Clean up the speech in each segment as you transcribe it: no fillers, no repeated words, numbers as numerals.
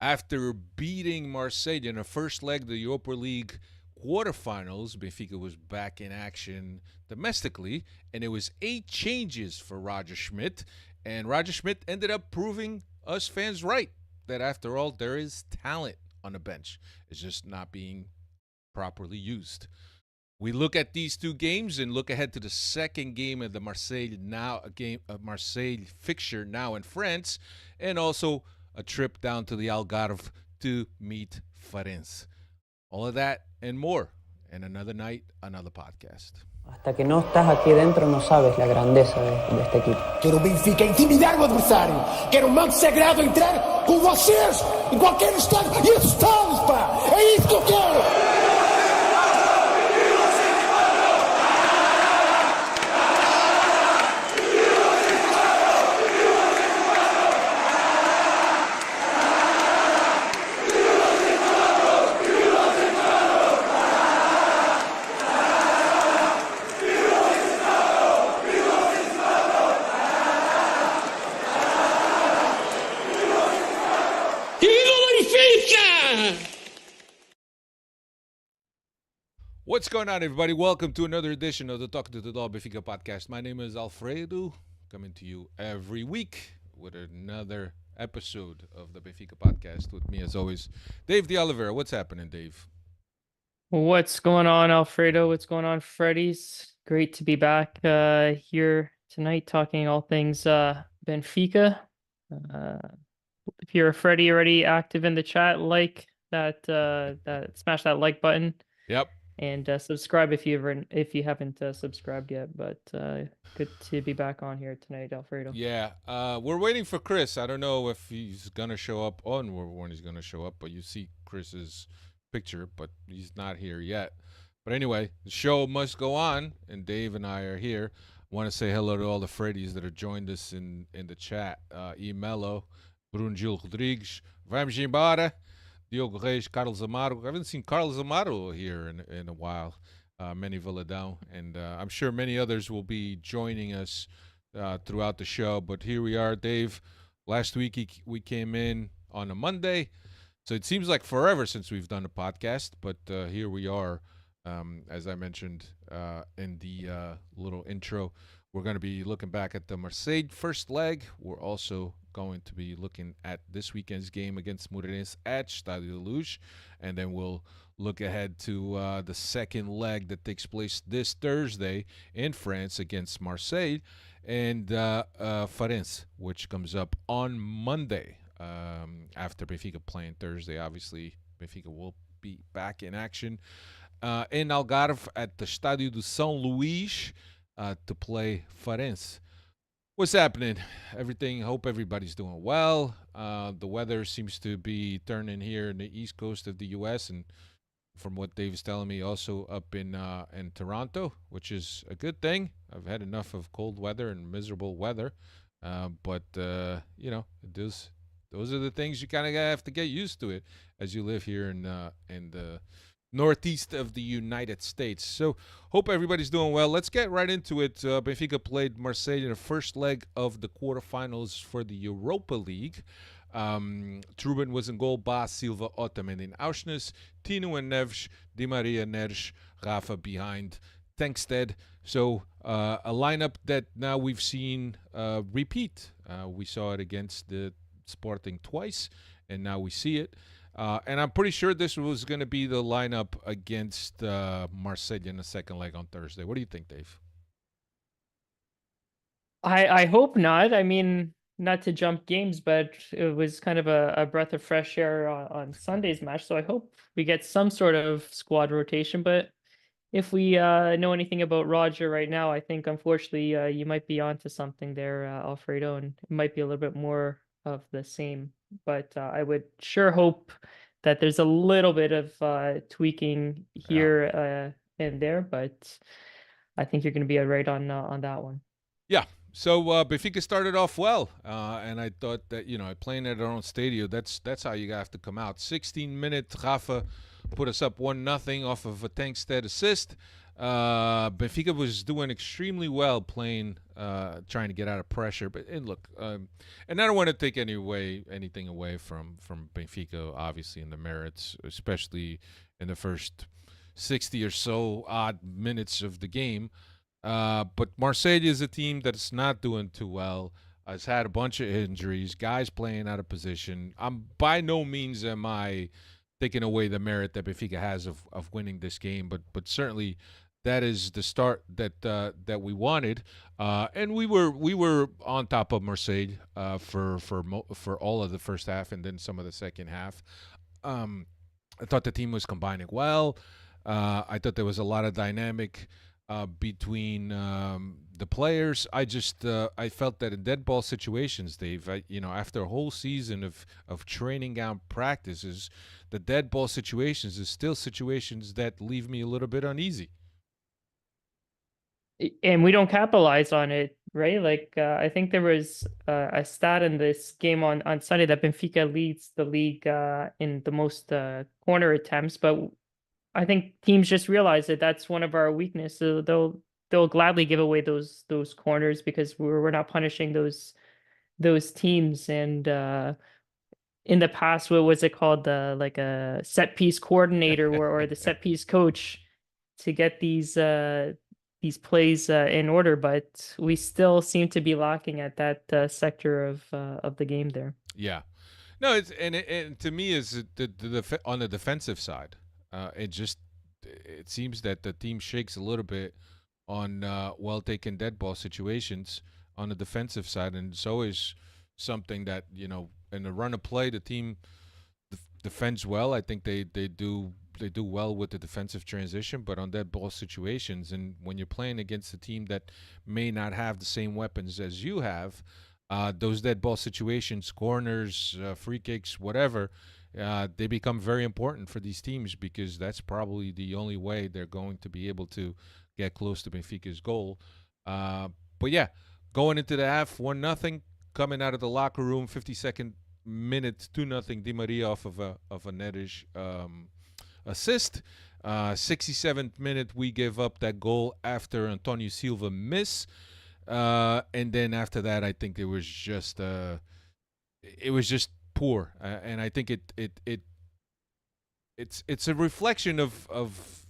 After beating Marseille in the first leg of the Europa League quarterfinals, Benfica was back in action domestically, and it was 8 changes for Roger Schmidt. And Roger Schmidt ended up proving us fans right that after all, there is talent on the bench. It's just not being properly used. We look at these two games and look ahead to the second game of the Marseille fixture now in France, and also a trip down to the Algarve to meet Farense. All of that and more. And another night, another podcast. Hasta que no estás aquí dentro no sabes la grandeza de este equipo. Quero o Benfica intimidar o adversário. Quero um manto sagrado entrar com vocês em qualquer estádio e assustá-los, pá! É isso que eu quero! What's going on, everybody? Welcome to another edition of the Talk to the Dog Benfica podcast. My name is Alfredo, coming to you every week with another episode of the Benfica podcast. With me, as always, Dave De Oliveira. What's happening, Dave? What's going on, Alfredo? What's going on, Freddy's? Great to be back here tonight talking all things Benfica. If you're a Freddy already active in the chat, like that, smash that like button. Yep. And subscribe if you haven't subscribed yet. But good to be back on here tonight, Alfredo. Yeah, we're waiting for Chris. I don't know if he's gonna show up on when he's gonna show up, but you see Chris's picture, but he's not here yet. But anyway, the show must go on, and Dave and I are here. I want to say hello to all the Freddies that have joined us in the chat. E Melo, Brunjil Rodrigues, vamos embora. Diogo Reis, Carlos Amaro. I haven't seen Carlos Amaro here in a while. Manny Villadão, and I'm sure many others will be joining us throughout the show. But here we are, Dave. Last week we came in on a Monday, so it seems like forever since we've done a podcast. But here we are. As I mentioned in the little intro, we're going to be looking back at the Marseille first leg. We're also going to be looking at this weekend's game against Moreirense at Stadio Luz, and then we'll look ahead to the second leg that takes place this Thursday in France against Marseille and Farense, which comes up on Monday after Benfica playing Thursday. Obviously, Benfica will be back in action in Algarve at the Estádio do São Luís to play Farense. What's happening? Hope everybody's doing well. The weather seems to be turning here in the east coast of the U.S., and from what Dave is telling me, also up in Toronto, which is a good thing. I've had enough of cold weather and miserable weather, but those are the things you kind of have to get used to it as you live here in the northeast of the United States. So hope everybody's doing well. Let's get right into it. Benfica played Marseille in the first leg of the quarterfinals for the Europa League. Truben was in goal, Bas, Silva, Otamendi, and Auschnitz, Tino and Neves, Di Maria, Neres, Rafa behind Tankstead. So a lineup that now we've seen repeat. We saw it against the Sporting twice, and now we see it. And I'm pretty sure this was going to be the lineup against Marseille in the second leg on Thursday. What do you think, Dave? I hope not. I mean, not to jump games, but it was kind of a breath of fresh air on Sunday's match. So I hope we get some sort of squad rotation. But if we know anything about Roger right now, I think unfortunately you might be onto something there, Alfredo, and it might be a little bit more of the same. But I would sure hope that there's a little bit of tweaking here and there. But I think you're going to be right on that one. Yeah. So Benfica started off well, and I thought that playing at our own stadium, that's how you have to come out. 16 minutes, Rafa put us up 1-0 off of a Tankstead assist. Benfica was doing extremely well playing, trying to get out of pressure. But and look, and I don't want to take anything away from Benfica, obviously in the merits, especially in the first 60 or so odd minutes of the game. But Marseille is a team that's not doing too well. Has had a bunch of injuries, guys playing out of position. I'm by no means am I taking away the merit that Benfica has of winning this game, but certainly that is the start that we wanted, and we were on top of Marseille for all of the first half and then some of the second half. Um, I thought the team was combining well. I thought there was a lot of dynamic between the players. I felt that in dead ball situations, Dave, after a whole season of training out practices, the dead ball situations is still situations that leave me a little bit uneasy. And we don't capitalize on it, right? Like I think there was a stat in this game on Sunday that Benfica leads the league in the most corner attempts, but I think teams just realize that that's one of our weaknesses. So they'll gladly give away those corners because we're not punishing those teams. And in the past, what was it called? The like a set piece coordinator or the set piece coach to get these plays in order, but we still seem to be lacking at that sector of the game there. Yeah, no, and to me is on the defensive side. It seems that the team shakes a little bit on well taken dead ball situations on the defensive side, and it's always something that in the run of play the team defends well. I think they do well with the defensive transition, but on dead ball situations, and when you're playing against a team that may not have the same weapons as you have, those dead ball situations, corners, free kicks, whatever, they become very important for these teams because that's probably the only way they're going to be able to get close to Benfica's goal. But yeah, going into the half, 1-0, coming out of the locker room, 52nd minute, 2-0, Di Maria off of a netish assist. 67th minute, we give up that goal after Antonio Silva miss. And then after that, I think it was just poor, and I think it's a reflection of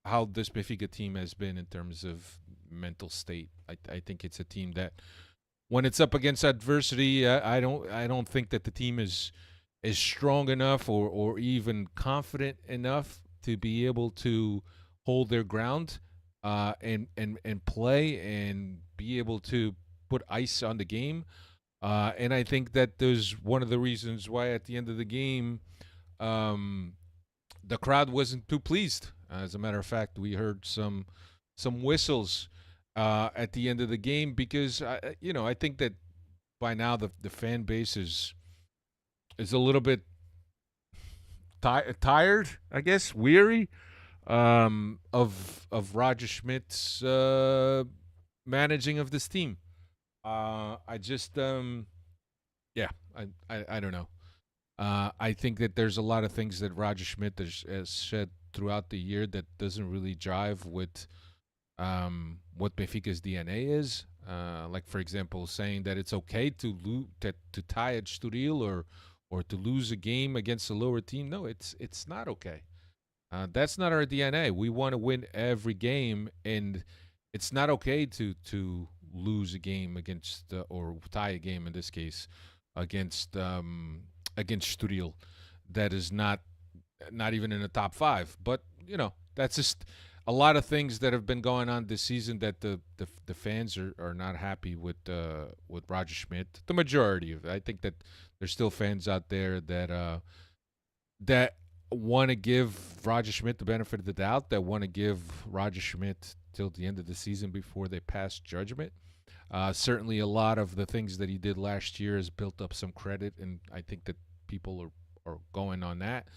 how this Benfica team has been in terms of mental state. I think it's a team that when it's up against adversity, I don't think that the team is strong enough or even confident enough to be able to hold their ground and play and be able to put ice on the game. And I think that there's one of the reasons why at the end of the game, the crowd wasn't too pleased. As a matter of fact, we heard some whistles at the end of the game because I think that by now the fan base is a little bit tired, I guess, weary of Roger Schmidt's managing of this team. I just, yeah, I don't know. I think that there's a lot of things that Roger Schmidt has said throughout the year that doesn't really jive with what Benfica's DNA is. Like, for example, saying that it's okay to tie at Estoril or to lose a game against a lower team. No, it's not okay. That's not our DNA. We want to win every game, and it's not okay to lose a game against or tie a game in this case against Estoril that is not even in the top 5. But that's just a lot of things that have been going on this season that the fans are not happy with Roger Schmidt. The majority of it. I think that there's still fans out there that want to give Roger Schmidt the benefit of the doubt, that want to give Roger Schmidt till the end of the season before they pass judgment. Certainly a lot of the things that he did last year has built up some credit, and I think that people are going on that.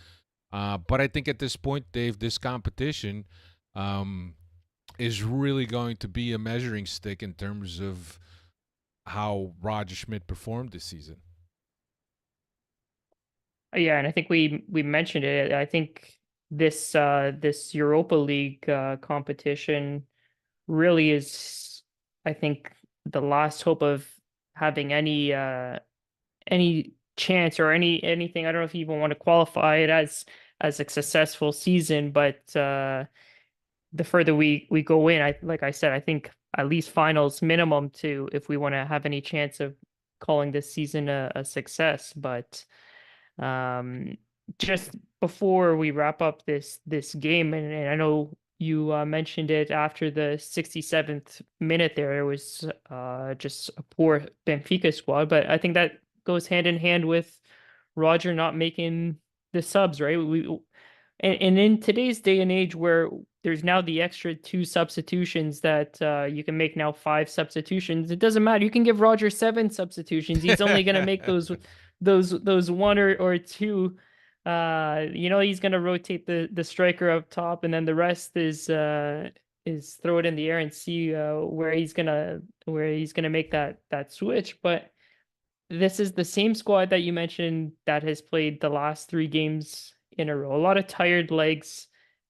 But I think at this point, Dave, this competition is really going to be a measuring stick in terms of how Roger Schmidt performed this season. Yeah, and I think we mentioned it. I think this Europa League competition really is, I think, the last hope of having any chance or anything. I don't know if you even want to qualify it as a successful season, but the further we go in, like I said, I think at least finals minimum to if we want to have any chance of calling this season a success. But um, just before we wrap up this game, and I know you mentioned it after the 67th minute there, it was just a poor Benfica squad, but I think that goes hand in hand with Roger not making the subs, right? And in today's day and age where there's now the extra two substitutions that you can make now five substitutions, it doesn't matter. You can give Roger seven substitutions. He's only going to make those one or two. He's going to rotate the striker up top, and then the rest is throw it in the air and see where he's gonna make that switch. But this is the same squad that you mentioned that has played the last three games in a row. A lot of tired legs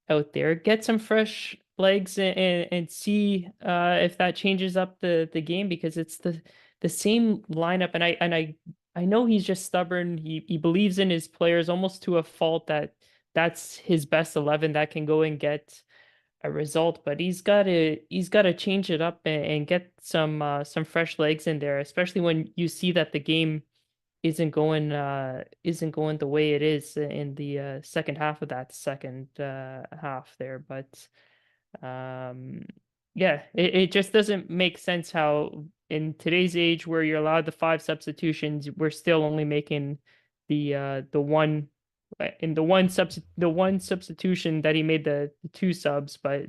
out there. Get some fresh legs and see if that changes up the game, because it's the same lineup. And I know he's just stubborn. He believes in his players almost to a fault that that's his best 11 that can go and get a result, but he's got to change it up and get some fresh legs in there, especially when you see that the game isn't going the way it is in the second half of that second half there. But yeah, it just doesn't make sense how in today's age where you're allowed the five substitutions, we're still only making the one in the one substitution that he made the two subs, but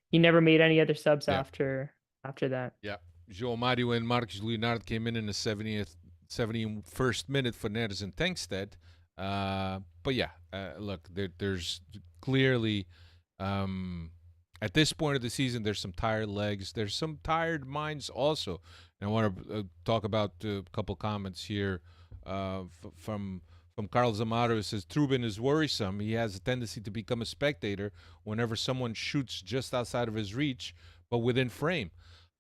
he never made any other subs Yeah. after that. Yeah. João Mario and Marcos Leonardo came in the 71st minute for Neres and Tankstead. But yeah, look, there's clearly, at this point of the season, there's some tired legs. There's some tired minds also. And I want to talk about a couple comments here from Carlos Amaro. It says, Trubin is worrisome. He has a tendency to become a spectator whenever someone shoots just outside of his reach, but within frame.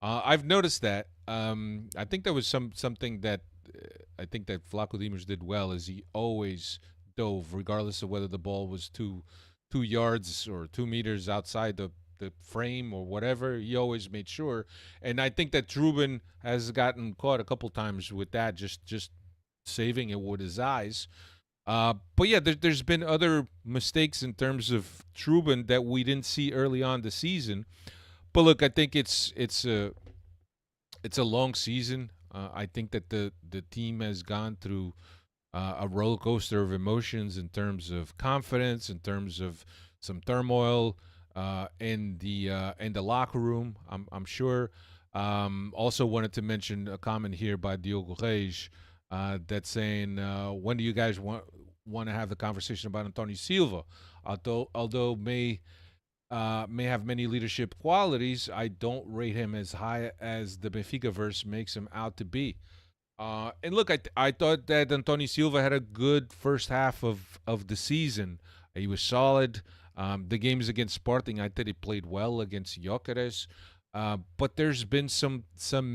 I've noticed that. I think there was something that I think that Vlaco Dimos did well, is he always dove, regardless of whether the ball was 2 yards or 2 meters outside the frame or whatever. He always made sure. And I think that Trubin has gotten caught a couple times with that, just saving it with his eyes. But yeah, there's been other mistakes in terms of Trubin that we didn't see early on the season. But look, I think it's a long season. I think that the team has gone through a roller coaster of emotions in terms of confidence, in terms of some turmoil in the locker room. I'm sure. Also wanted to mention a comment here by Diogo Reis that's saying, when do you guys want to have the conversation about Antonio Silva? Although may have many leadership qualities, I don't rate him as high as the Benfica verse makes him out to be. And look, I thought that Antonio Silva had a good first half of the season. He was solid. The games against Sporting, I thought he played well against Gyökeres. But there's been some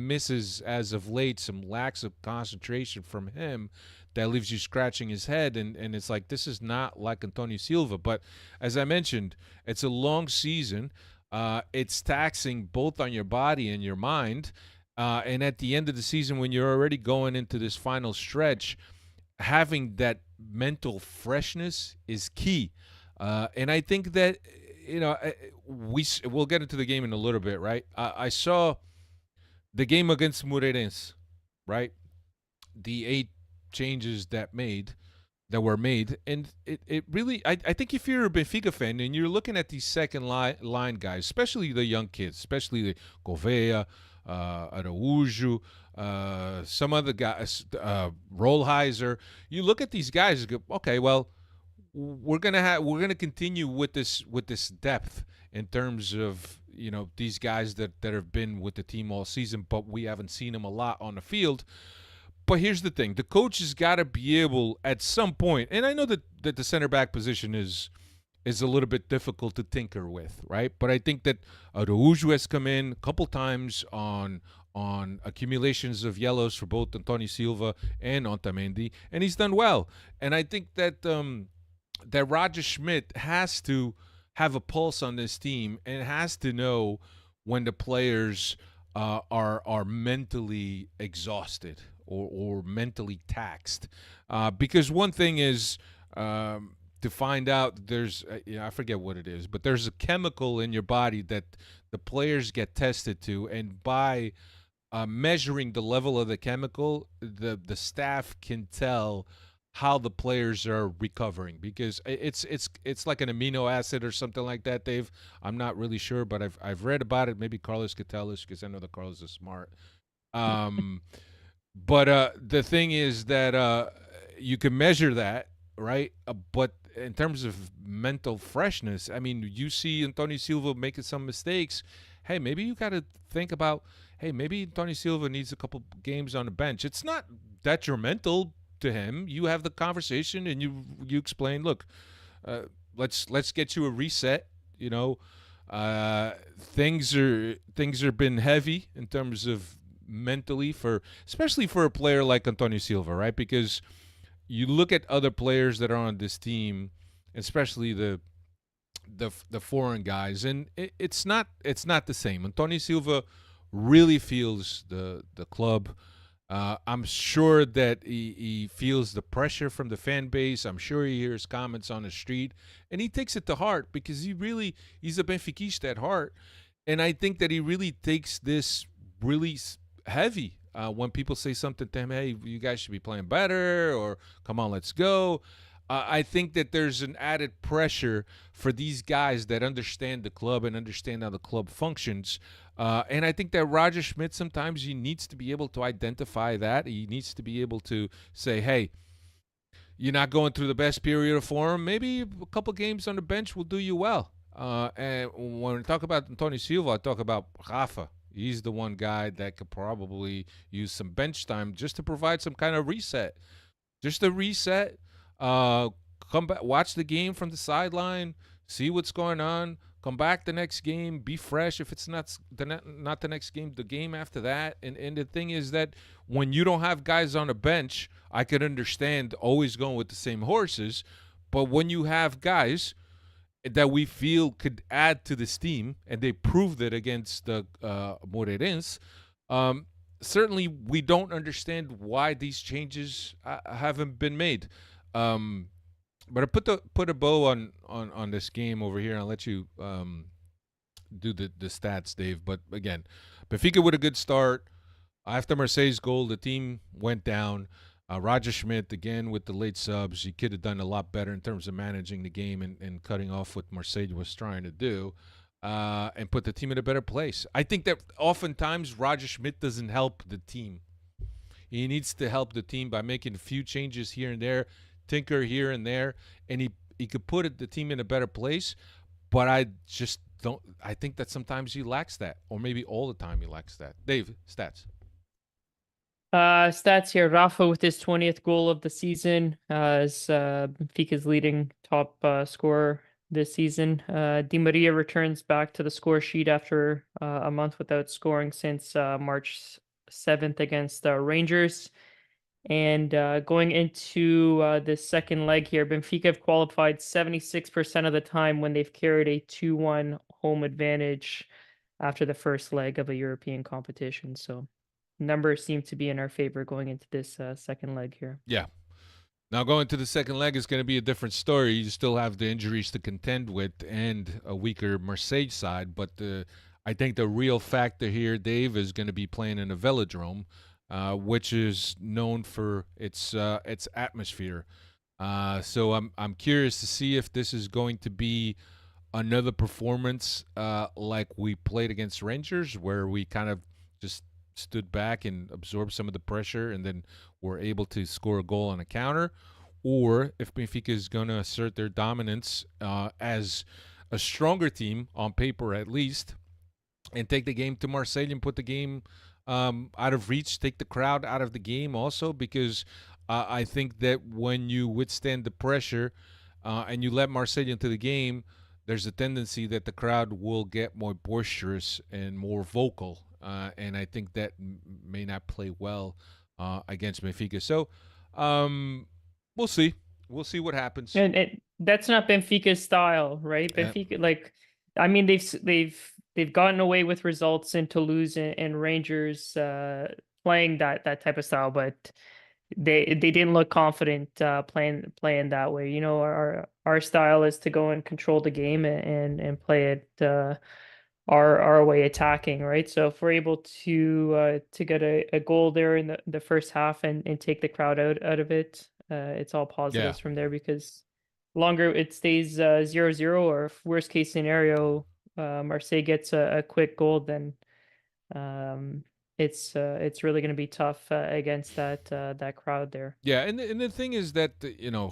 misses as of late, some lacks of concentration from him that leaves you scratching his head, and it's like, this is not like Antonio Silva. But as I mentioned, it's a long season. It's taxing both on your body and your mind. And at the end of the season, when you're already going into this final stretch, having that mental freshness is key. And I think that, we'll get into the game in a little bit, right? I saw the game against Moreirense, right? The 8 changes that were made, and it really, I think if you're a Benfica fan and you're looking at these second line guys, especially the young kids, especially the Gouveia, Araújo, some other guys, Rollheiser, you look at these guys and go, okay, well, we're gonna continue with this depth in terms of these guys that have been with the team all season, but we haven't seen them a lot on the field. But here's the thing: the coach has got to be able at some point, and I know that the center back position is is a little bit difficult to tinker with, right? But I think that Araujo has come in a couple times on accumulations of yellows for both Antonio Silva and Otamendi, and he's done well. And I think that that Roger Schmidt has to have a pulse on this team and has to know when the players are mentally exhausted or mentally taxed. Because one thing is to find out there's I forget what it is, but there's a chemical in your body that the players get tested to, and by measuring the level of the chemical, the staff can tell how the players are recovering, because it's like an amino acid or something like that, Dave. I'm not really sure, but I've read about it. Maybe Carlos could tell us, because I know that Carlos is smart. Um, but the thing is that you can measure that, right? But in terms of mental freshness, I mean, you see Antonio Silva making some mistakes. Hey, maybe you got to think about, hey, maybe Antonio Silva needs a couple games on the bench. It's not detrimental to him. You have the conversation and you explain, look, let's get you a reset. You know, things are been heavy in terms of mentally, for especially for a player like Antonio Silva, right? Because you look at other players that are on this team, especially the foreign guys, and it's not the same. Antonio Silva really feels the club. I'm sure that he feels the pressure from the fan base. I'm sure he hears comments on the street, and he takes it to heart, because he's a Benfiquista at heart, and I think that he really takes this really heavy. When people say something to him, hey, you guys should be playing better, or come on, let's go. I think that there's an added pressure for these guys that understand the club and understand how the club functions. And I think that Roger Schmidt, sometimes he needs to be able to identify that. He needs to be able to say, hey, you're not going through the best period of form. Maybe a couple games on the bench will do you well. And when I talk about Antonio Silva, I talk about Rafa. He's the one guy that could probably use some bench time just to provide some kind of reset. Just a reset. Come back, watch the game from the sideline, see what's going on. Come back the next game, be fresh. If it's not the next game, the game after that. And the thing is that when you don't have guys on the bench, I could understand always going with the same horses. But when you have guys that we feel could add to this team, and they proved it against the Moreirense, certainly we don't understand why these changes haven't been made. But I put a bow on this game over here, and I'll let you do the stats, Dave. But again, Benfica with a good start. After Marseille's goal, the team went down. Roger Schmidt, again, with the late subs, he could have done a lot better in terms of managing the game and cutting off what Marseille was trying to do, and put the team in a better place. I think that oftentimes Roger Schmidt doesn't help the team. He needs to help the team by making a few changes here and there, tinker here and there, and he could put the team in a better place. But I just don't. I think that sometimes he lacks that, or maybe all the time he lacks that. Dave, stats. Stats here. Rafa with his 20th goal of the season, is Benfica's leading top scorer this season. Di Maria returns back to the score sheet after a month without scoring since March 7th against Rangers. And going into the second leg here, Benfica have qualified 76% of the time when they've carried a 2-1 home advantage after the first leg of a European competition. So numbers seem to be in our favor going into this second leg here. Yeah. Now going to the second leg is going to be a different story. You still have the injuries to contend with and a weaker Marseille side, but I think the real factor here, Dave, is going to be playing in a velodrome, which is known for its atmosphere. So I'm curious to see if this is going to be another performance like we played against Rangers, where we kind of just stood back and absorbed some of the pressure and then were able to score a goal on a counter, or if Benfica is going to assert their dominance as a stronger team on paper at least, and take the game to Marseille and put the game out of reach, take the crowd out of the game also, because I think that when you withstand the pressure, and you let Marseille into the game, there's a tendency that the crowd will get more boisterous and more vocal, and I think that may not play well against Benfica. So we'll see. We'll see what happens. And that's not Benfica's style, right? Uh, Benfica, like, I mean, they've gotten away with results in Toulouse and Rangers playing that type of style, but they didn't look confident playing that way. You know, our style is to go and control the game and play it our way attacking, right? So if we're able to get a goal there in the first half and take the crowd out of it, it's all positives from there, because longer it stays 0-0, or if worst case scenario, Marseille gets a quick goal, then um, it's really going to be tough against that crowd there. Yeah, and the thing is that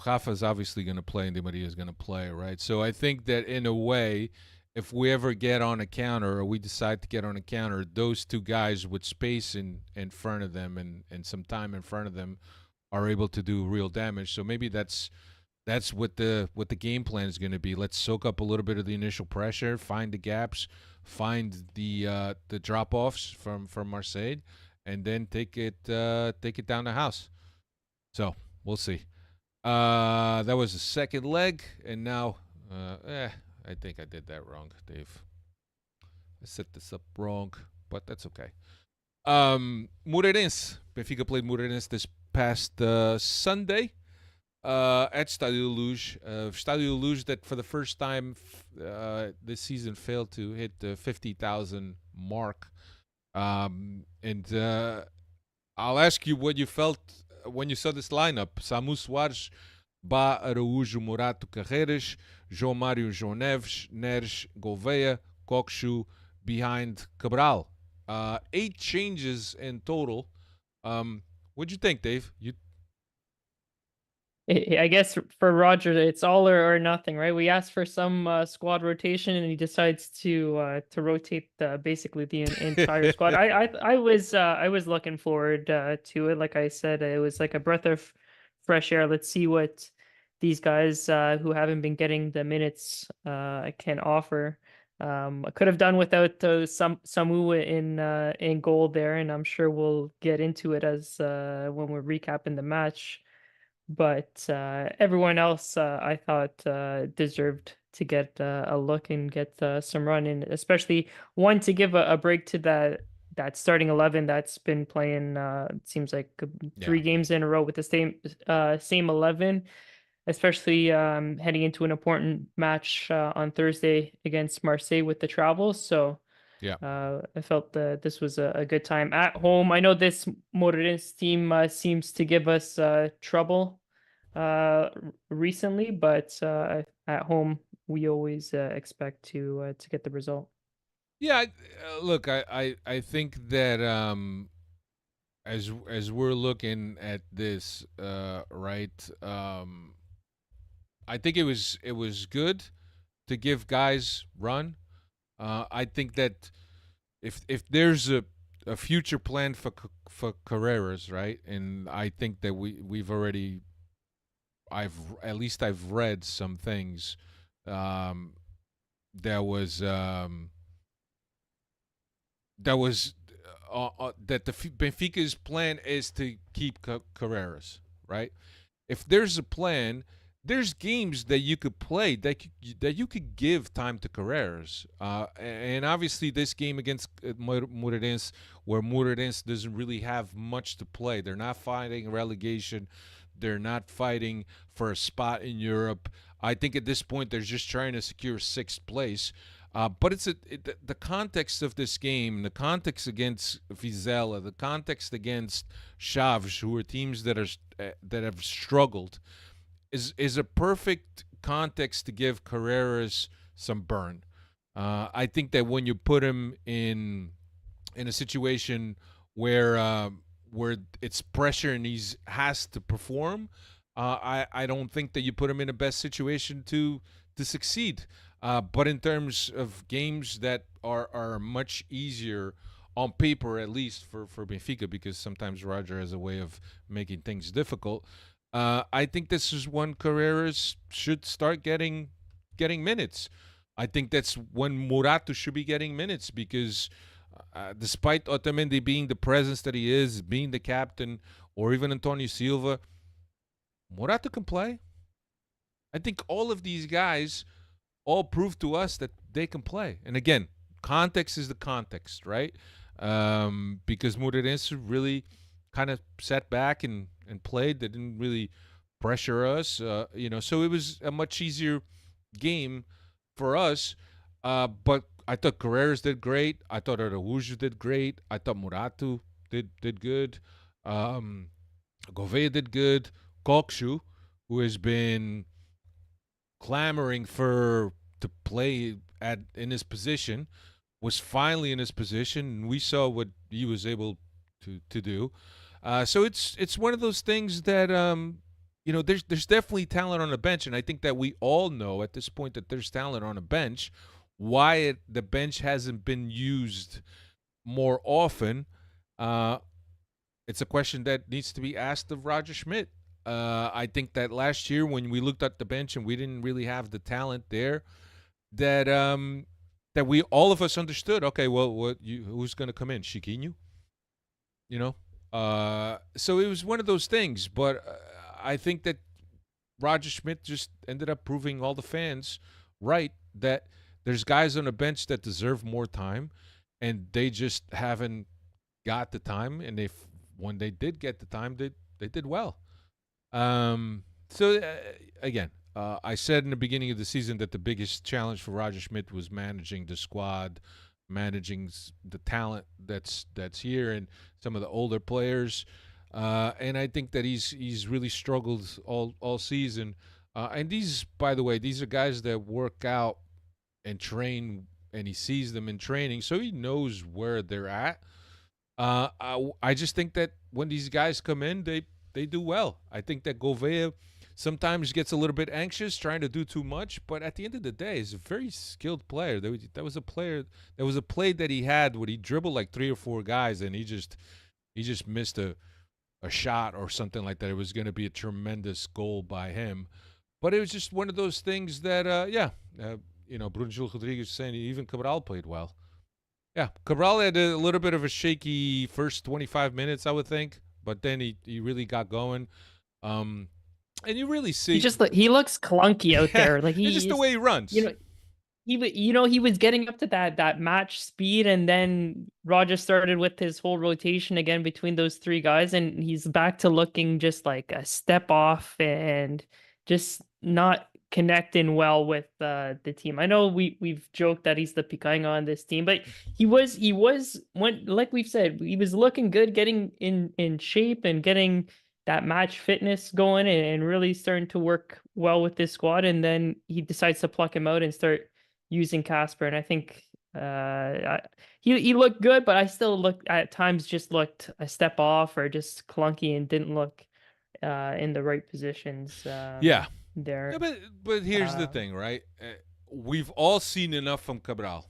Rafa's obviously going to play and Di Maria is going to play, right? So I think that in a way, if we ever get on a counter or we decide to get on a counter, those two guys with space in front of them and some time in front of them are able to do real damage. So maybe that's what the game plan is going to be. Let's soak up a little bit of the initial pressure, find the gaps, find the drop offs from Marseille, and then take it down the house. So we'll see. That was the second leg, and now I think I did that wrong, Dave. I set this up wrong, but that's okay. Moreirense. Benfica played Moreirense this past Sunday at Stadio Luz. Stadio Luz that for the first time this season failed to hit the 50,000 mark. And I'll ask you what you felt when you saw this lineup. Samu Soares, Bá, Araújo, Morato, Carreiras, João Mário, João Neves, Neres, Gouveia, Coxu, behind Cabral. 8 changes in total. What'd you think, Dave? I guess for Roger, it's all or nothing, right? We asked for some squad rotation, and he decides to rotate basically the entire squad. I was looking forward to it. Like I said, it was like a breath of fresh air. Let's see what these guys who haven't been getting the minutes can offer. I could have done without Samu in goal there, and I'm sure we'll get into it as when we're recapping the match. But everyone else, I thought, deserved to get a look and get some run in, especially one to give a break to that starting 11 that's been playing. It seems like 3 games in a row with the same 11, especially heading into an important match on Thursday against Marseille with the travels. So I felt that this was a good time at home. I know this Moreirense team seems to give us trouble recently, but at home we always expect to get the result. Yeah, look, I think that as we're looking at this, right? I think it was good to give guys run. I think that if there's a future plan for Carreras, right? And I think that we've already I've read some things that was that the Benfica's plan is to keep Carreras, right? If there's a plan, there's games that you could play that you could give time to Carreras. And obviously this game against Moreirense, where Moreirense doesn't really have much to play. They're not fighting relegation. They're not fighting for a spot in Europe. I think at this point they're just trying to secure 6th place. But it's the context of this game, the context against Vizela, the context against Chaves, who are teams that have struggled, is a perfect context to give Carreras some burn. I think that when you put him in a situation where it's pressure and he has to perform, I don't think that you put him in the best situation to succeed. But in terms of games that are much easier on paper, at least for Benfica, because sometimes Roger has a way of making things difficult. I think this is when Carreras should start getting minutes. I think that's when Murato should be getting minutes because despite Otamendi being the presence that he is, being the captain, or even Antonio Silva, Murato can play. I think all of these guys all prove to us that they can play. And again, context is the context, right? Because Moreirense really kind of sat back and played. They didn't really pressure us, so it was a much easier game for us. But I thought Carreras did great. I thought Araújo did great. I thought Murato did good. Gouveia did good. Kokshu, who has been clamoring to play in his position, was finally in his position, and we saw what he was able to do. So it's one of those things that there's definitely talent on the bench, and I think that we all know at this point that there's talent on the bench. Why the bench hasn't been used more often, it's a question that needs to be asked of Roger Schmidt. I think that last year when we looked at the bench and we didn't really have the talent there, that we all of us understood. Okay, well, who's going to come in? Chiquinho, So it was one of those things. But I think that Roger Schmidt just ended up proving all the fans right that there's guys on the bench that deserve more time, and they just haven't got the time. And when they did get the time, they did well. Again, I said in the beginning of the season that the biggest challenge for Roger Schmidt was managing the squad, managing the talent that's here, and some of the older players. And I think that he's really struggled all season. And by the way, these are guys that work out and train, and he sees them in training, so he knows where they're at. I just think that when these guys come in, they do well. I think that Gouveia sometimes gets a little bit anxious trying to do too much, but at the end of the day, he's a very skilled player. There was a play that he had where he dribbled like 3 or 4 guys, and he just missed a shot or something like that. It was going to be a tremendous goal by him, but it was just one of those things that, Bruno Gil Rodriguez saying even Cabral played well. Yeah, Cabral had a little bit of a shaky first 25 minutes, I would think, but then he really got going. And you really see he looks clunky out there. Like it's just the way he runs. He was getting up to that match speed, and then Roger started with his whole rotation again between those 3 guys, and he's back to looking just like a step off and just not connecting well with the team. I know we've joked that he's the picanha on this team, but he was like we've said, he was looking good, getting in shape and getting that match fitness going and really starting to work well with this squad. And then he decides to pluck him out and start using Casper. And I think he looked good, but I still looked a step off or just clunky and didn't look in the right positions. There. Yeah, but here's the thing, right? We've all seen enough from Cabral,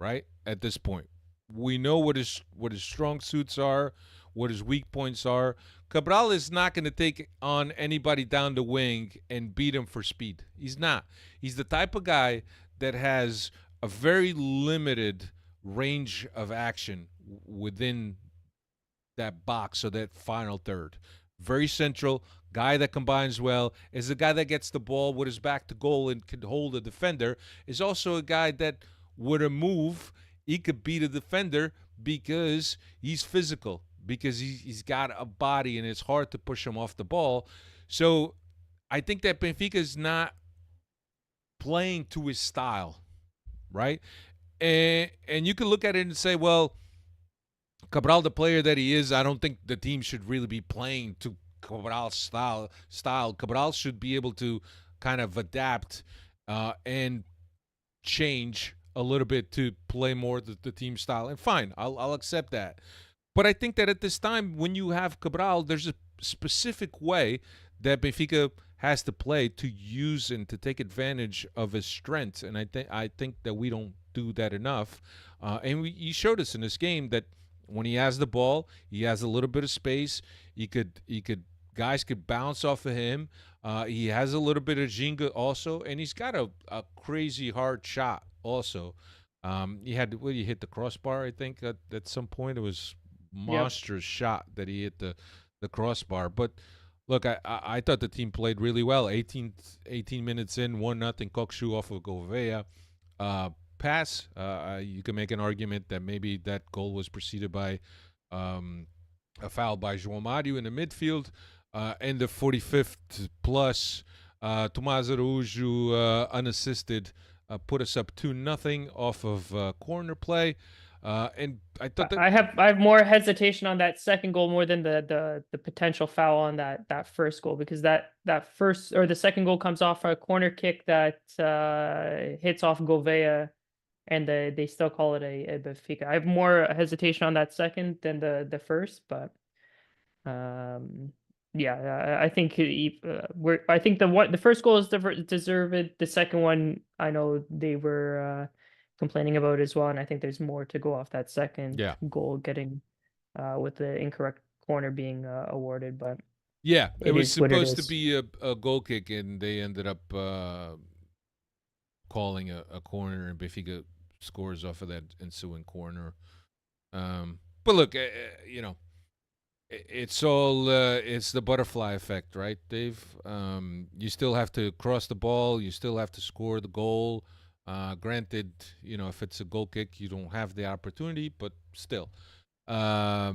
right? At this point, we know what his strong suits are, what his weak points are. Cabral is not going to take on anybody down the wing and beat him for speed. He's not. He's the type of guy that has a very limited range of action within that box or that final third. Very central, guy that combines well, is a guy that gets the ball with his back to goal and can hold a defender, is also a guy that with a move, he could beat a defender because he's physical, because he's got a body and it's hard to push him off the ball. So I think that Benfica is not playing to his style, right? And you can look at it and say, well, Cabral, the player that he is, I don't think the team should really be playing to Cabral's style. Cabral should be able to kind of adapt and change a little bit to play more the team style. And fine, I'll accept that. But I think that at this time, when you have Cabral, there's a specific way that Benfica has to play to use and to take advantage of his strengths. And I think that we don't do that enough. And he showed us in this game that when he has the ball, he has a little bit of space. He could guys could bounce off of him. He has a little bit of Ginga also, and he's got a crazy hard shot also. He had he hit the crossbar, I think, at some point. It was Yep. monstrous shot that he hit the crossbar. But look, I thought the team played really well. 18 minutes in, 1-0 Kokshu off of Govea. Pass. You can make an argument that maybe that goal was preceded by a foul by João Mario in the midfield. In the 45th plus, Tomás Araújo, unassisted, put us up 2-0 off of corner play. And I thought that I have more hesitation on that second goal more than the potential foul on that first goal, because that first or the second goal comes off a corner kick that hits off Govea, and they still call it a Benfica. I have more hesitation on that second than the first, but yeah, I think I think the first goal is deserved. The second one, I know they were complaining about as well, and I think there's more to go off that second goal, getting with the incorrect corner being awarded. But yeah, it was is what it supposed to is. be a goal kick, and they ended up calling a corner, and Benfica scores off of that ensuing corner. But look, you know, it's all it's the butterfly effect, right, Dave? You still have to cross the ball, you still have to score the goal. Granted, you know, if it's a goal kick, you don't have the opportunity, but still, but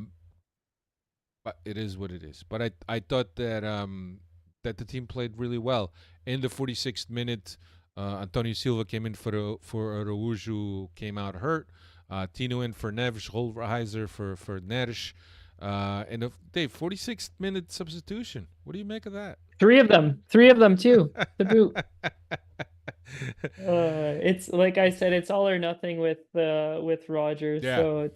it is what it is. But I thought that that the team played really well. In the 46th minute, Antonio Silva came in for Araújo, came out hurt. Tino in for Neves, Rolheiser for Neres. And Dave, 46th minute substitution. What do you make of that? Three of them too. The boot. It's like I said, it's all or nothing with Rogers. Yeah. So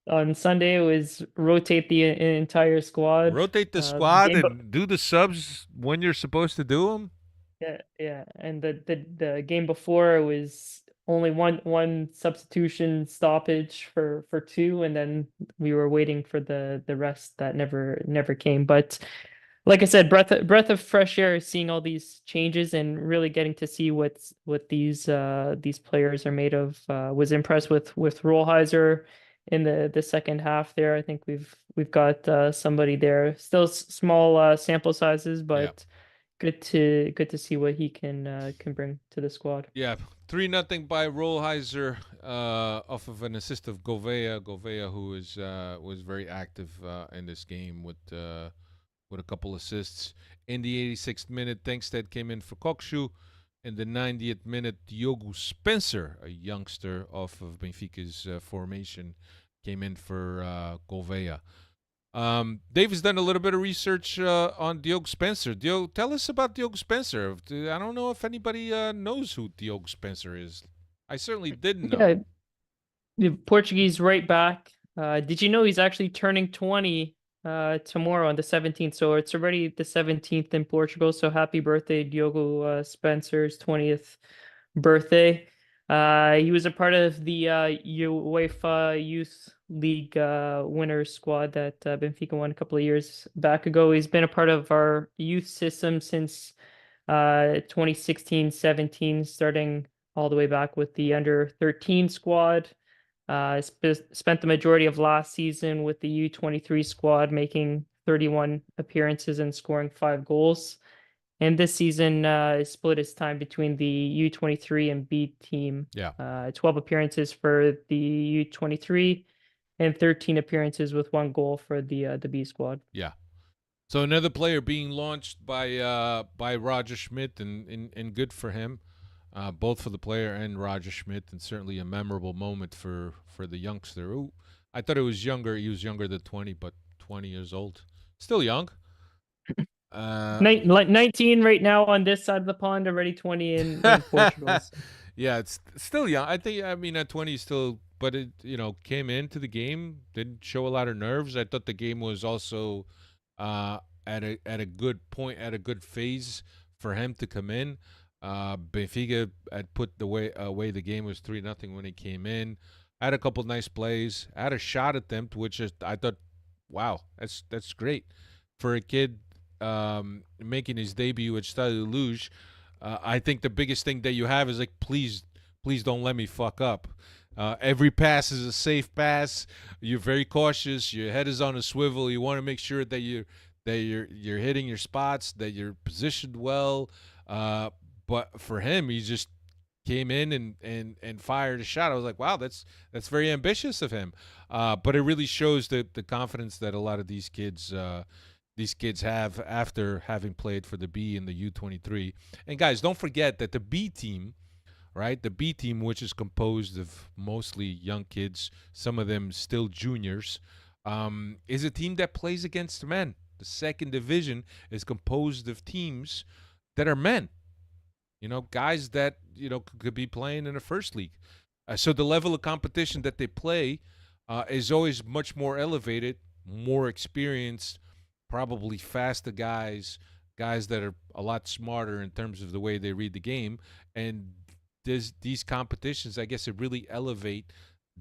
on Sunday it was rotate the entire squad. Rotate the squad and do the subs when you're supposed to do them. Yeah. And the game before it was only one substitution stoppage for two, and then we were waiting for the rest that never came. But like I said, breath of fresh air, seeing all these changes and really getting to see what these players are made of. Was impressed with Rolheiser in the second half there. I think we've got somebody there. Still small sample sizes, but good to see what he can bring to the squad. Yeah, 3-0 by Rolheiser off of an assist of Govea. Govea, who was very active in this game with a couple assists. In the 86th minute, Tankstead came in for Kokshu. In the 90th minute, Diogo Spencer, a youngster off of Benfica's formation, came in for Govea. Dave has done a little bit of research on Diogo Spencer. Diogo, tell us about Diogo Spencer. I don't know if anybody knows who Diogo Spencer is. I certainly didn't know. Yeah, the Portuguese right back. Did you know he's actually turning 20 tomorrow on the 17th? So it's already the 17th in Portugal. So happy birthday, Diogo Spencer's 20th birthday. He was a part of the UEFA Youth League winners squad that Benfica won a couple of years back ago. He's been a part of our youth system since 2016-17, starting all the way back with the under 13 squad. Spent the majority of last season with the U23 squad, making 31 appearances and scoring 5 goals. And this season, split his time between the U23 and B team. 12 appearances for the U23 and 13 appearances with 1 goal for the B squad. Yeah. So another player being launched by Roger Schmidt, and good for him, both for the player and Roger Schmidt, and certainly a memorable moment for the youngster. Who I thought it was younger. He was younger than 20, but 20 years old, still young. 19 right now on this side of the pond, already 20 in Portugal. So. Yeah, it's still young. I mean, at 20 still, but it, you know, came into the game, didn't show a lot of nerves. I thought the game was also at a good point, at a good phase for him to come in. Benfica had put away the game. It was 3-0 when he came in. Had a couple nice plays. Had a shot attempt, which is, I thought, wow, that's great for a kid making his debut at Stade de Luge, I think the biggest thing that you have is like, please don't let me fuck up. Every pass is a safe pass. You're very cautious. Your head is on a swivel. You want to make sure that you're hitting your spots, that you're positioned well. But for him, he just came in and fired a shot. I was like, wow, that's very ambitious of him. But it really shows the confidence that a lot of these kids have after having played for the B and the U23. And guys, don't forget that the B team, right? The B team, which is composed of mostly young kids, some of them still juniors, is a team that plays against men. The second division is composed of teams that are men. Guys that could be playing in the first league. So the level of competition that they play is always much more elevated, more experienced, probably faster guys that are a lot smarter in terms of the way they read the game. And these competitions, I guess, it really elevate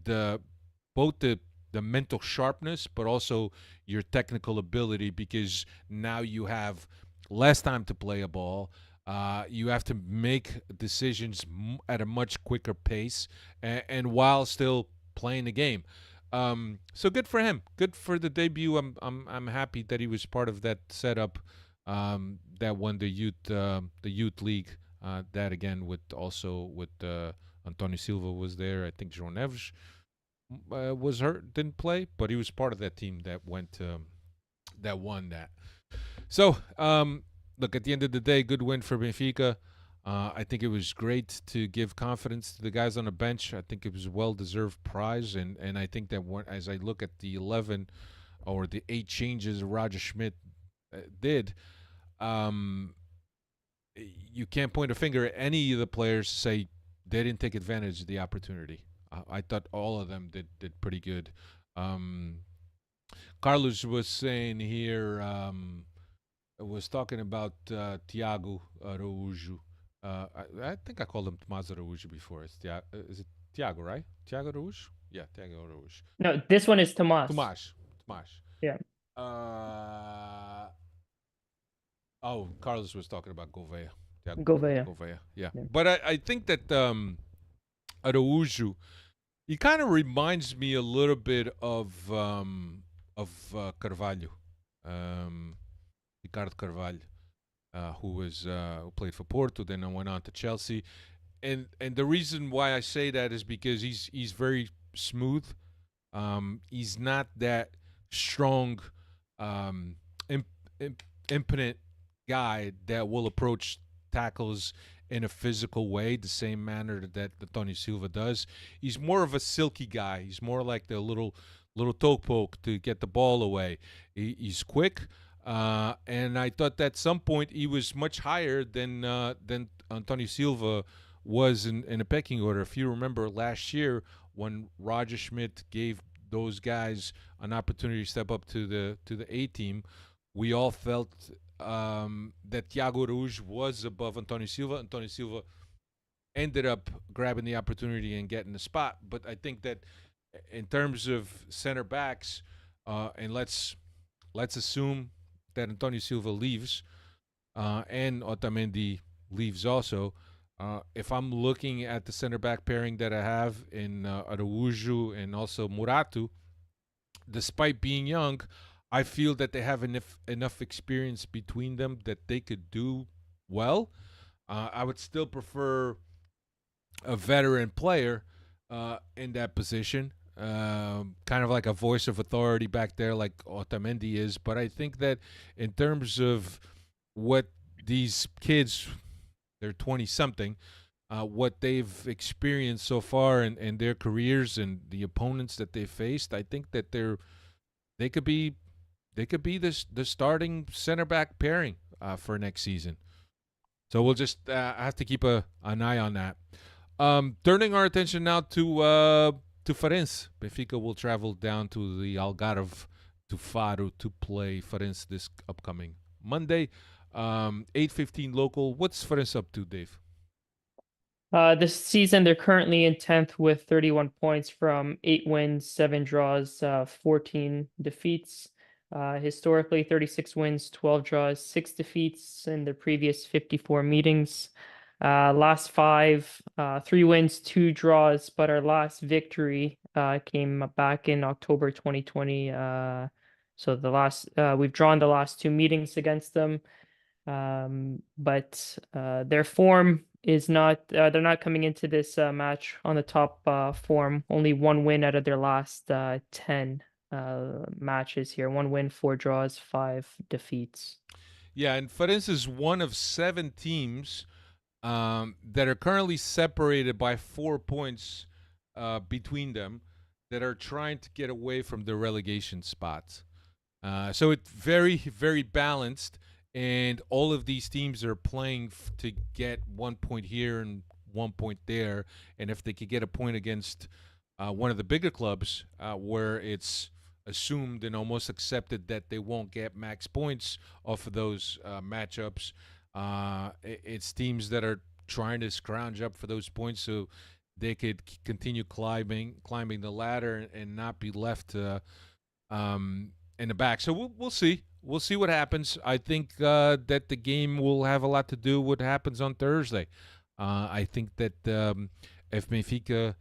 both the mental sharpness, but also your technical ability, because now you have less time to play a ball. You have to make decisions at a much quicker pace, and while still playing the game. So good for him. Good for the debut. I'm happy that he was part of that setup that won the youth league. That again with Antonio Silva was there. I think João Neves was hurt, didn't play, but he was part of that team that won that. So look, at the end of the day, good win for Benfica. I think it was great to give confidence to the guys on the bench. I think it was a well-deserved prize, and I think that as I look at the 11 or the 8 changes Roger Schmidt did, you can't point a finger at any of the players to say they didn't take advantage of the opportunity. I thought all of them did pretty good. Carlos was saying here, was talking about Thiago Araújo. I think I called him Tomás Araújo before. Is it Thiago, right? Thiago Araújo? Yeah, Thiago Araújo. No, this one is Tomás. Tomás. Yeah. Carlos was talking about Gouveia. Gouveia. Yeah. But I think that Araújo, he kind of reminds me a little bit of Carvalho, Ricardo Carvalho, who played for Porto, then went on to Chelsea, and the reason why I say that is because he's very smooth. He's not that strong, impotent guy that will approach tackles in a physical way, the same manner that Tony Silva does. He's more of a silky guy. He's more like the little toe poke to get the ball away. He's quick, and I thought that at some point he was much higher than Antonio Silva was in a pecking order. If you remember last year when Roger Schmidt gave those guys an opportunity to step up to the A team, we all felt that Thiago Araújo was above Antonio Silva. Antonio Silva ended up grabbing the opportunity and getting the spot. But I think that in terms of center backs, and let's assume that Antonio Silva leaves and Otamendi leaves also. If I'm looking at the center back pairing that I have in Araújo and also Morato, despite being young, I feel that they have enough experience between them that they could do well. I would still prefer a veteran player in that position, kind of like a voice of authority back there like Otamendi is. But I think that in terms of what these kids, they're 20-something, what they've experienced so far in their careers and the opponents that they faced, I think that they could be the starting center back pairing for next season. So we'll just have to keep an eye on that. Turning our attention now to Farense. Benfica will travel down to the Algarve to Faro to play Farense this upcoming Monday. 8:15 local. What's Farense up to, Dave? This season, they're currently in 10th with 31 points from 8 wins, 7 draws, 14 defeats. Historically, 36 wins, 12 draws, 6 defeats in the previous 54 meetings. Last 5, 3 wins, 2 draws, but our last victory came back in October 2020. So we've drawn the last 2 meetings against them. But their form is not, they're not coming into this match on the top form. Only 1 win out of their last 10 matches here. 1 win, 4 draws, 5 defeats. Yeah, and Farense is one of 7 teams that are currently separated by 4 points between them that are trying to get away from the relegation spots. So it's very, very balanced, and all of these teams are playing to get 1 point here and 1 point there. And if they could get a point against one of the bigger clubs where it's assumed and almost accepted that they won't get max points off of those matchups, it's teams that are trying to scrounge up for those points so they could continue climbing the ladder and not be left in the back. So we'll see. We'll see what happens. I think that the game will have a lot to do with what happens on Thursday. I think that if Benfica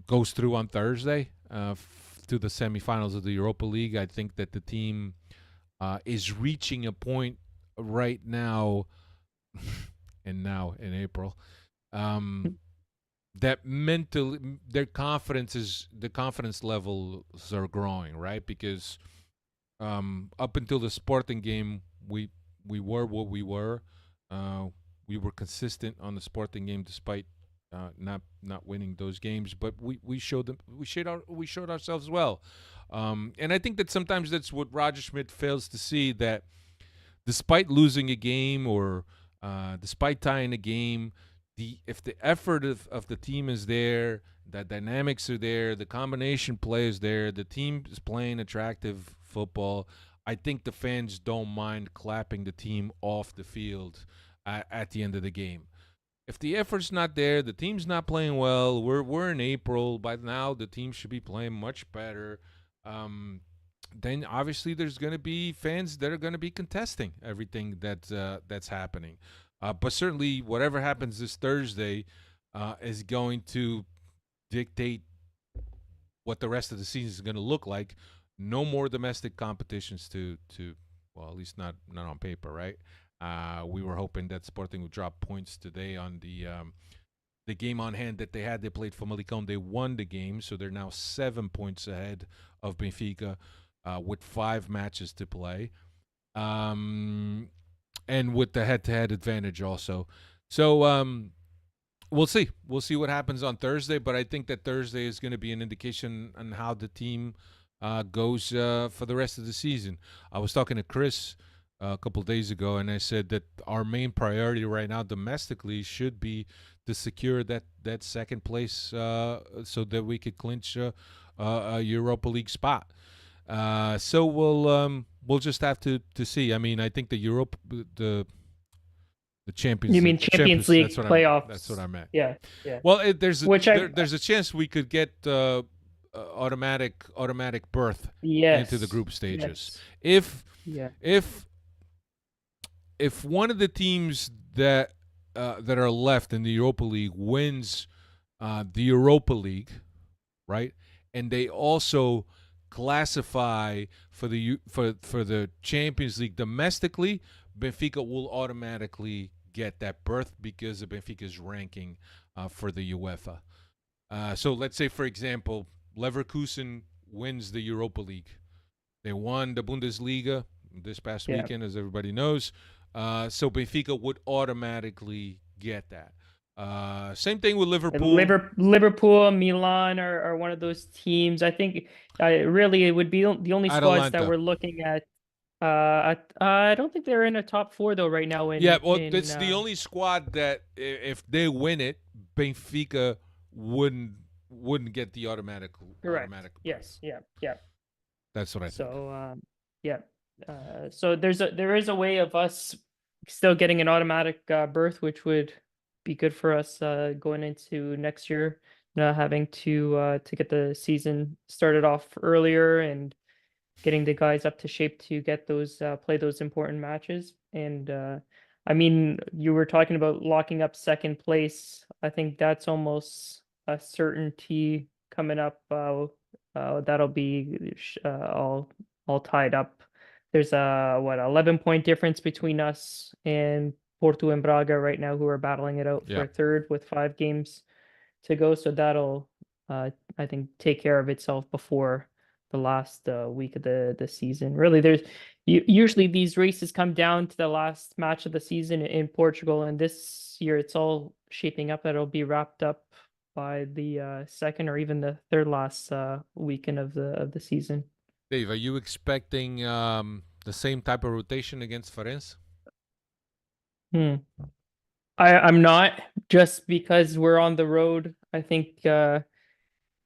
goes through on Thursday to the semifinals of the Europa League, I think that the team is reaching a point right now, and now in April, that mentally the confidence levels are growing, right? Because up until the Sporting game, we were what we were. We were consistent on the Sporting game despite not winning those games, but we showed ourselves well. And I think that sometimes that's what Roger Schmidt fails to see, that despite losing a game or despite tying a game, if the effort of the team is there, the dynamics are there, the combination play is there, the team is playing attractive football, I think the fans don't mind clapping the team off the field at the end of the game. If the effort's not there, the team's not playing well, we're in April. By now, the team should be playing much better. Then obviously there's going to be fans that are going to be contesting everything that's happening. But certainly whatever happens this Thursday is going to dictate what the rest of the season is going to look like. No more domestic competitions to well, at least not on paper, right? We were hoping that Sporting would drop points today on the game on hand that they had. They played Famalicão. They won the game, so they're now 7 points ahead of Benfica with 5 matches to play. And with the head-to-head advantage also. So we'll see. We'll see what happens on Thursday, but I think that Thursday is going to be an indication on how the team goes for the rest of the season. I was talking to Chris a couple of days ago, and I said that our main priority right now domestically should be to secure that second place so that we could clinch a Europa League spot. So we'll just have to see. I mean, I think the Champions. You mean Champions League playoffs? That's what I meant. Yeah. Well, there's a chance we could get automatic berth into the group stages if one of the teams that are left in the Europa League wins the Europa League, right, and they also classify for the Champions League domestically, Benfica will automatically get that berth because of Benfica's ranking for the UEFA. So let's say, for example, Leverkusen wins the Europa League. They won the Bundesliga this past weekend, as everybody knows. So Benfica would automatically get that. Same thing with Liverpool. Liverpool, Milan are one of those teams. I think really it would be the only squads that we're looking at. I don't think they're in a top 4 though right now. It's the only squad that if they win it, Benfica wouldn't get the automatic. Correct. Yes. Yeah. That's what I think. So so there is a way of us still getting an automatic berth, which would be good for us going into next year, not having to get the season started off earlier and getting the guys up to shape to get those play those important matches. And I mean, you were talking about locking up second place. I think that's almost a certainty coming up. That'll be all tied up. There's a 11-point difference between us and Porto and Braga right now, who are battling it out Yeah. for third with 5 games to go. So that'll, I think, take care of itself before the last week of the season. Really, there's usually these races come down to the last match of the season in Portugal, and this year it's all shaping up that it'll be wrapped up by the second or even the third last weekend of the season. Dave, are you expecting the same type of rotation against Farense? I'm not, just because we're on the road. I think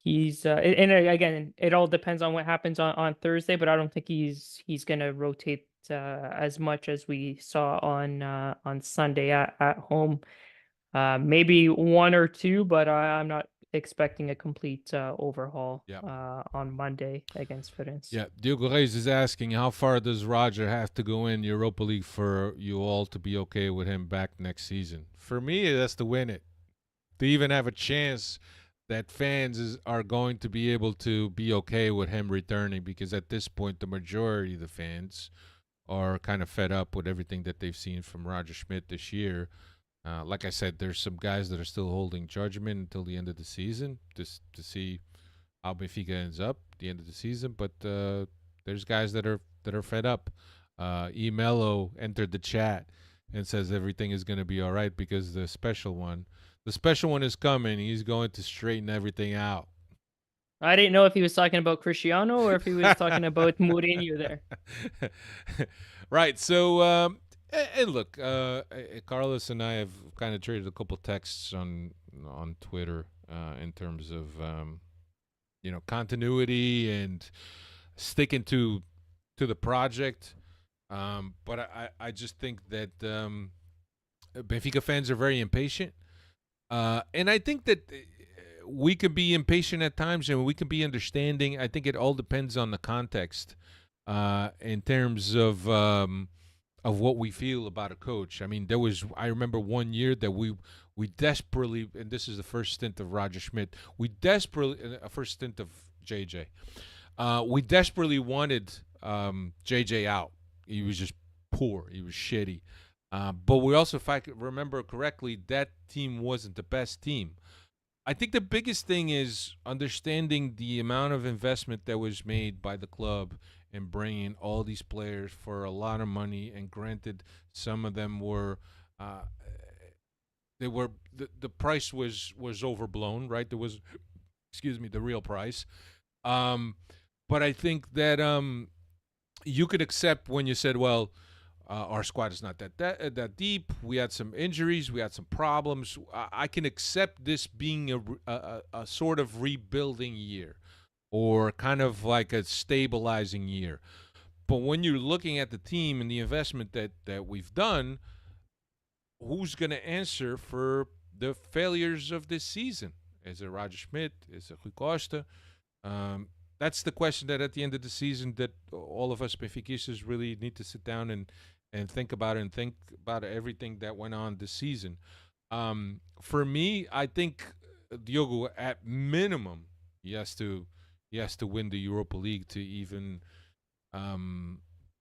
he's and again, it all depends on what happens on Thursday, but I don't think he's gonna rotate as much as we saw on Sunday at home. Maybe 1 or 2, but I'm not expecting a complete overhaul on Monday against Firenze. Yeah, Diogo Reis is asking, how far does Roger have to go in Europa League for you all to be okay with him back next season? For me, that's to win it. To even have a chance that fans are going to be able to be okay with him returning, because at this point, the majority of the fans are kind of fed up with everything that they've seen from Roger Schmidt this year. Like I said, there's some guys that are still holding judgment until the end of the season, just to see how Benfica ends up at the end of the season. But there's guys that are fed up. Emelo entered the chat and says everything is going to be all right because the special one is coming. He's going to straighten everything out. I didn't know if he was talking about Cristiano or if he was talking about Mourinho there. Right. So. And look, Carlos and I have kind of traded a couple texts on Twitter in terms of continuity and sticking to the project. But I just think that Benfica fans are very impatient, and I think that we can be impatient at times and we can be understanding. I think it all depends on the context in terms of what we feel about a coach. I mean, I remember one year that we desperately, and this is the first stint of Roger Schmidt, first stint of JJ, we desperately wanted JJ out. He was just poor. He was shitty. But we also, if I remember correctly, that team wasn't the best team. I think the biggest thing is understanding the amount of investment that was made by the club and bringing all these players for a lot of money. And granted, some of them were, the price was overblown, right? There was, the real price. But I think that you could accept when you said, well, our squad is not that deep. We had some injuries. We had some problems. I can accept this being a sort of rebuilding year, or kind of like a stabilizing year. But when you're looking at the team and the investment that we've done, who's going to answer for the failures of this season? Is it Roger Schmidt? Is it Rui Costa? That's the question that at the end of the season that all of us Benfiquistas really need to sit down and think about it, and think about everything that went on this season. For me, I think Diogo, at minimum, he has to win the Europa League to even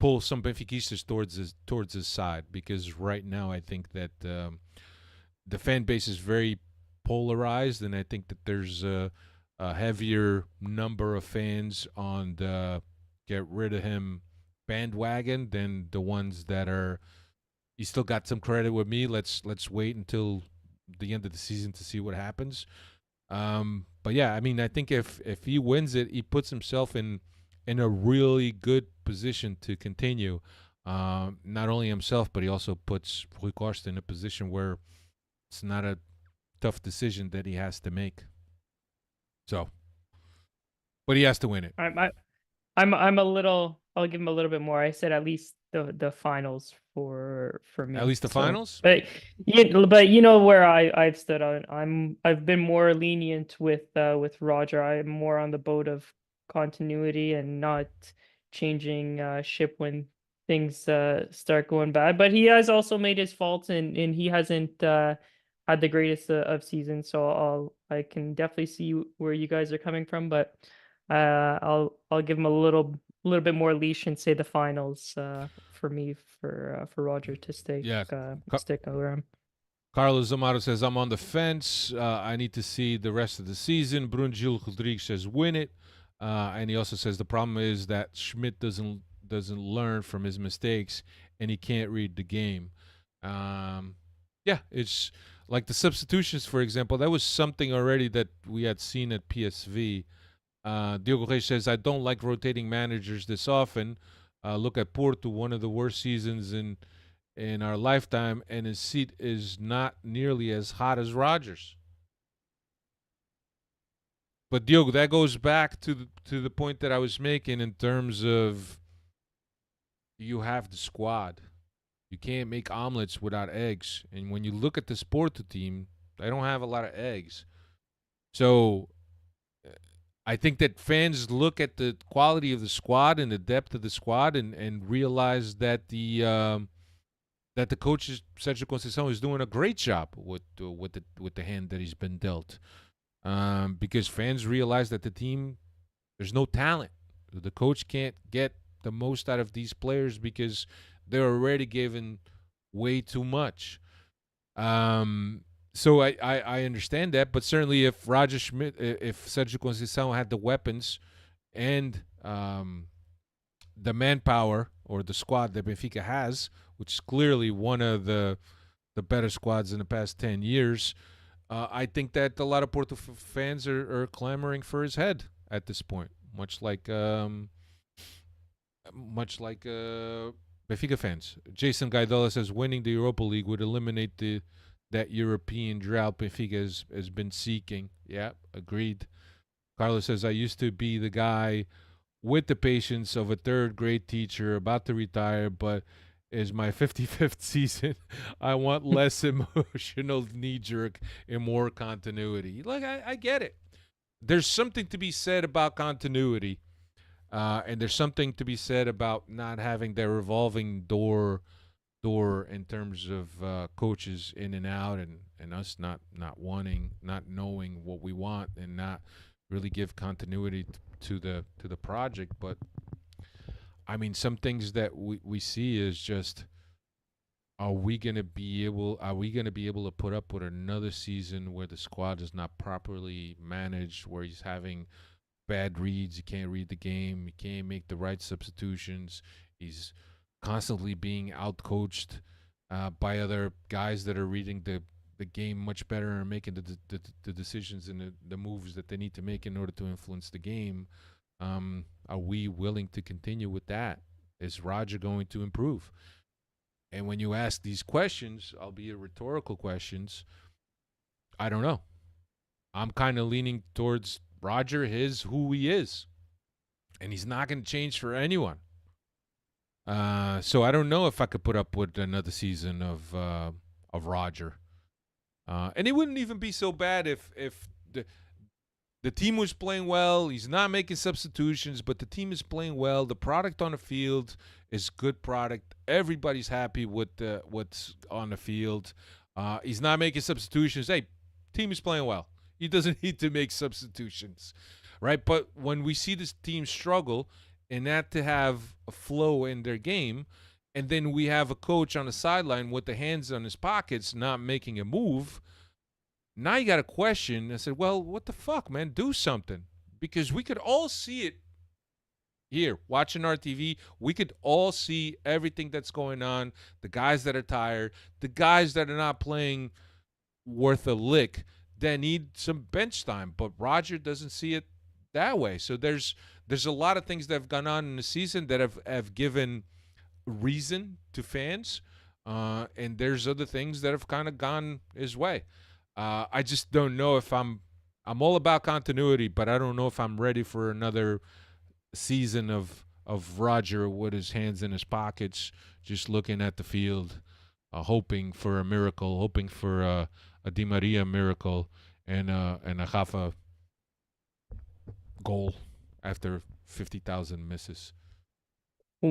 pull some Benfiquistas towards his side, because right now I think that the fan base is very polarized, and I think that there's a heavier number of fans on the get rid of him bandwagon than the ones that are, he still got some credit with me. Let's wait until the end of the season to see what happens. But yeah, I mean, I think if he wins it, he puts himself in a really good position to continue. Not only himself, but he also puts Rui Costa in a position where it's not a tough decision that he has to make. So, but he has to win it. I'm a little. I'll give him a little bit more. I said at least the finals for me. At least the finals. But you know where I've stood on. I've been more lenient with Roger. I'm more on the boat of continuity and not changing ship when things start going bad. But he has also made his faults, and he hasn't had the greatest of seasons. So I can definitely see where you guys are coming from, but I'll give him a little bit more leash and say the finals for me for Roger to stick Yeah. stick around. Carlos Zamaro says, I'm on the fence. I need to see the rest of the season. Brunjil Rodrigues says, win it. And he also says the problem is that Schmidt doesn't learn from his mistakes, and he can't read the game. Yeah, it's like the substitutions, for example. That was something already that we had seen at PSV. Diogo Reis says, I don't like rotating managers this often. Look at Porto, one of the worst seasons in our lifetime, and his seat is not nearly as hot as Rodgers. But Diogo, that goes back to the point that I was making in terms of you have the squad. You can't make omelets without eggs. And when you look at the Porto team, they don't have a lot of eggs. So I think that fans look at the quality of the squad and the depth of the squad and realize that the coach Sergio Conceição is doing a great job with the hand that he's been dealt. Because fans realize that the team, there's no talent. The coach can't get the most out of these players because they're already given way too much. So I understand that, but certainly if Roger Schmidt, if Sergio Conceição had the weapons and the manpower or the squad that Benfica has, which is clearly one of the better squads in the past 10 years, I think that a lot of Porto fans are clamoring for his head at this point, much like Benfica fans. Jason Gaidola says winning the Europa League would eliminate that European drought Benfica has been seeking. Yeah, agreed. Carlos says, I used to be the guy with the patience of a third-grade teacher about to retire, but is my 55th season. I want less emotional knee-jerk and more continuity. Like, I get it. There's something to be said about continuity, and there's something to be said about not having that revolving door in terms of coaches in and out, and us not knowing what we want and not really give continuity to the project. But I mean, some things that we see is just, are we gonna be able to put up with another season where the squad is not properly managed, where he's having bad reads, he can't read the game, he can't make the right substitutions, he's constantly being outcoached by other guys that are reading the game much better and making the decisions and the moves that they need to make in order to influence the game. Are we willing to continue with that? Is Roger going to improve? And when you ask these questions, albeit rhetorical questions, I don't know. I'm kind of leaning towards Roger, who he is. And he's not going to change for anyone. So I don't know if I could put up with another season of Roger. And it wouldn't even be so bad if the team was playing well. He's not making substitutions, but the team is playing well. The product on the field is good product. Everybody's happy with what's on the field. He's not making substitutions. Hey, team is playing well. He doesn't need to make substitutions, right? But when we see this team struggle and not to have a flow in their game, and then we have a coach on the sideline with the hands on his pockets not making a move, now you got a question. I said, well, what the fuck, man? Do something. Because we could all see it here, watching our TV. We could all see everything that's going on, the guys that are tired, the guys that are not playing worth a lick, that need some bench time. But Roger doesn't see it that way. So there's a lot of things that have gone on in the season that have given reason to fans, and there's other things that have kind of gone his way. I just don't know if I'm all about continuity, but I don't know if I'm ready for another season of Roger with his hands in his pockets, just looking at the field, hoping for a miracle, hoping for a Di Maria miracle and a Rafa goal after 50,000 misses.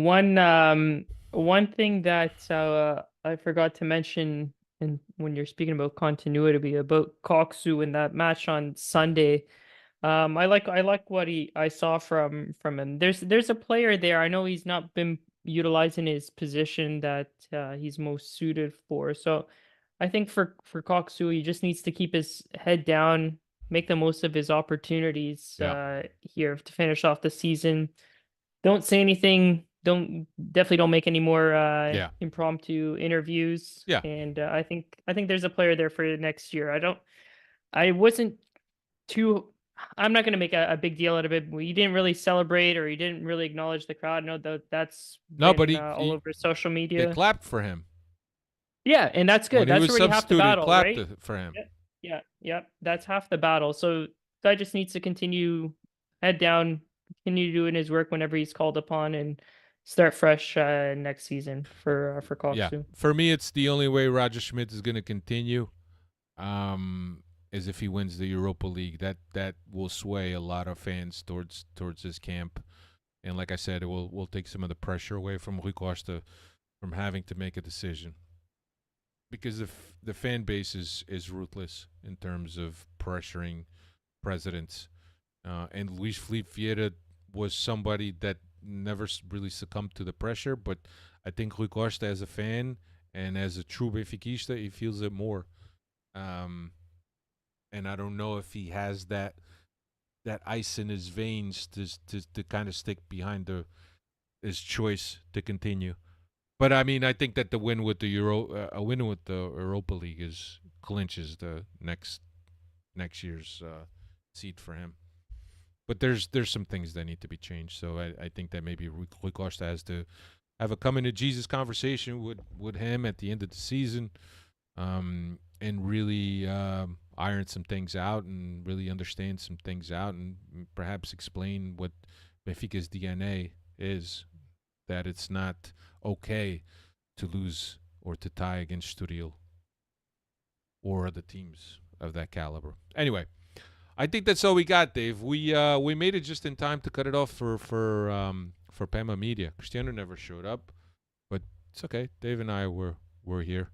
One thing that I forgot to mention, and when you're speaking about continuity about Koksu in that match on Sunday. I like what I saw from him. There's a player there. I know he's not been utilizing his position that he's most suited for. So I think for Koksu, he just needs to keep his head down, make the most of his opportunities Yeah. here to finish off the season. Don't say anything. Definitely don't make any more Yeah. impromptu interviews. Yeah. And I think there's a player there for next year. I wasn't too. I'm not going to make a big deal out of it. He didn't really celebrate or he didn't really acknowledge the crowd. No, that's No, but been all over social they media. clapped for him. Yeah, and that's good. When he That's was already half the substituting, battle, clapped right? for him. Yeah. That's half the battle. So guy just needs to continue head down, continue doing his work whenever he's called upon, and start fresh next season for Yeah. Koksu. For me, it's the only way Roger Schmidt is going to continue. Is if he wins the Europa League. That will sway a lot of fans towards his camp. And like I said, it will take some of the pressure away from Rui Costa from having to make a decision. Because the fan base is ruthless in terms of pressuring presidents. And Luis Felipe Vieira was somebody that never really succumbed to the pressure. But I think Rui Costa, as a fan and as a true Benfiquista, he feels it more. And I don't know if he has that ice in his veins to kind of stick behind his choice to continue. But I mean, I think that the win with the a win with the Europa League clinches the next year's seat for him. But there's some things that need to be changed. So I think that maybe Rui Costa has to have a coming to Jesus conversation with him at the end of the season, and really iron some things out and really understand some things out and perhaps explain what Benfica's DNA is, that it's not okay to lose or to tie against Estoril or other teams of that caliber. Anyway, I think that's all we got, Dave. We made it just in time to cut it off for Pema Media. Cristiano never showed up, but it's okay. Dave and I were here.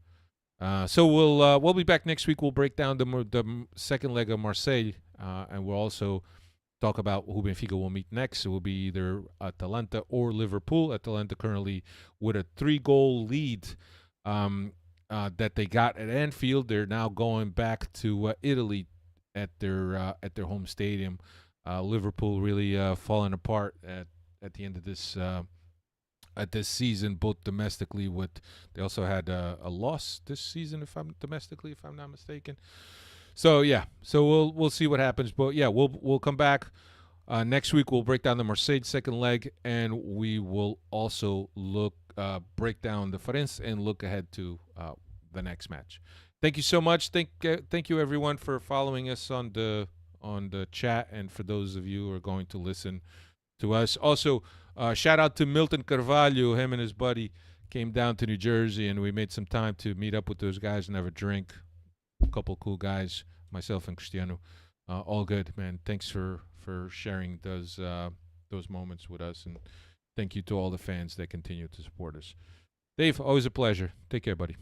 So we'll be back next week. We'll break down the second leg of Marseille, and we'll also talk about who Benfica will meet next. It will be either Atalanta or Liverpool. Atalanta currently with a 3-goal lead that they got at Anfield. They're now going back to Italy at their home stadium. Liverpool really falling apart at the end of this. At this season, both domestically, they also had a loss this season, if I'm not mistaken. So yeah, so we'll see what happens, but yeah, we'll come back next week. We'll break down the Marseille second leg, and we will also break down the Farense and look ahead to the next match. Thank you so much. Thank you everyone for following us on the chat, and for those of you who are going to listen to us. Also, shout out to Milton Carvalho. Him and his buddy came down to New Jersey, and we made some time to meet up with those guys and have a drink. A couple cool guys, myself and Cristiano. All good, man. Thanks for sharing those moments with us, and thank you to all the fans that continue to support us. Dave, always a pleasure. Take care, buddy.